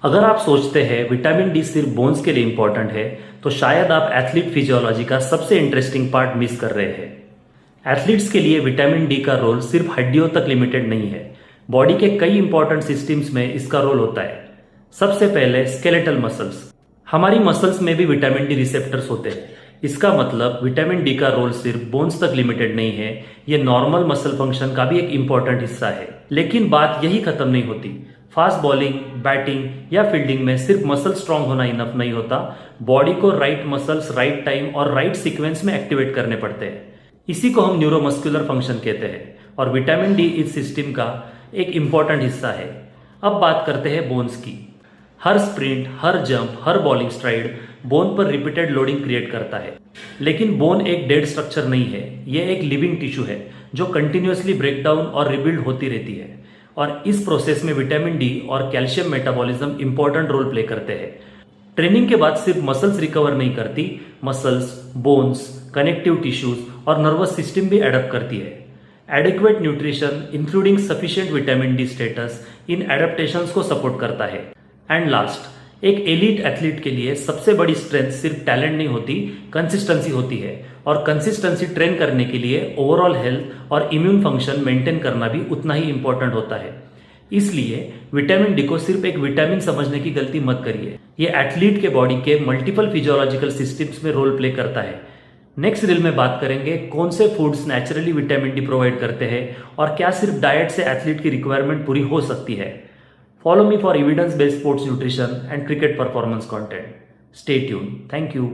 अगर आप सोचते हैं विटामिन डी सिर्फ बोन्स के लिए इंपॉर्टेंट है तो शायद आप एथलीट फिजियोलॉजी का सबसे इंटरेस्टिंग पार्ट मिस कर रहे हैं। एथलीट्स के लिए विटामिन डी का रोल सिर्फ हड्डियों तक लिमिटेड नहीं है। बॉडी के कई इंपॉर्टेंट सिस्टम्स में इसका रोल होता है। सबसे पहले स्केलेटल मसल्स। हमारी मसल्स में भी विटामिन डी रिसेप्टर्स होते हैं। इसका मतलब विटामिन डी का रोल सिर्फ बोन्स तक लिमिटेड नहीं है, ये नॉर्मल मसल फंक्शन का भी एक इंपॉर्टेंट हिस्सा है। लेकिन बात यही खत्म नहीं होती। फास्ट बॉलिंग, बैटिंग या फील्डिंग में सिर्फ मसल स्ट्रांग होना इनफ नहीं होता, बॉडी को राइट मसल्स राइट टाइम और राइट सीक्वेंस में एक्टिवेट करने पड़ते हैं। इसी को हम न्यूरोमस्कुलर फंक्शन कहते हैं और विटामिन डी इस सिस्टम का एक इंपॉर्टेंट हिस्सा है। अब बात करते हैं बोन्स की। हर स्प्रिंट, हर जंप, हर बॉलिंग स्ट्राइड बोन पर रिपीटेड लोडिंग क्रिएट करता है। लेकिन बोन एक डेड स्ट्रक्चर नहीं है, यह एक लिविंग टिश्यू है जो कंटिन्यूअसली ब्रेकडाउन और रिबिल्ड होती रहती है। और इस प्रोसेस में विटामिन डी और calcium metabolism important role play करते हैं। ट्रेनिंग के बाद सिर्फ मसल्स रिकवर नहीं करती, मसल्स, बोन्स, कनेक्टिव टिश्यूज और नर्वस सिस्टम भी एडप्ट करती है। Adequate nutrition including sufficient vitamin D status in adaptations को सपोर्ट करता है। एंड लास्ट, एक एलीट एथलीट के लिए सबसे बड़ी स्ट्रेंथ सिर्फ टैलेंट नहीं होती, कंसिस्टेंसी होती है। और कंसिस्टेंसी ट्रेन करने के लिए ओवरऑल हेल्थ और इम्यून फंक्शन मेंटेन करना भी उतना ही इंपॉर्टेंट होता है। इसलिए विटामिन डी को सिर्फ एक विटामिन समझने की गलती मत करिए, ये एथलीट के बॉडी के मल्टीपल फिजियोलॉजिकल सिस्टम्स में रोल प्ले करता है। नेक्स्ट रील में बात करेंगे कौन से foods naturally vitamin D provide करते हैं और क्या सिर्फ डाइट से एथलीट की रिक्वायरमेंट पूरी हो सकती है। Follow me for evidence-based sports nutrition and cricket performance content. Stay tuned. Thank you.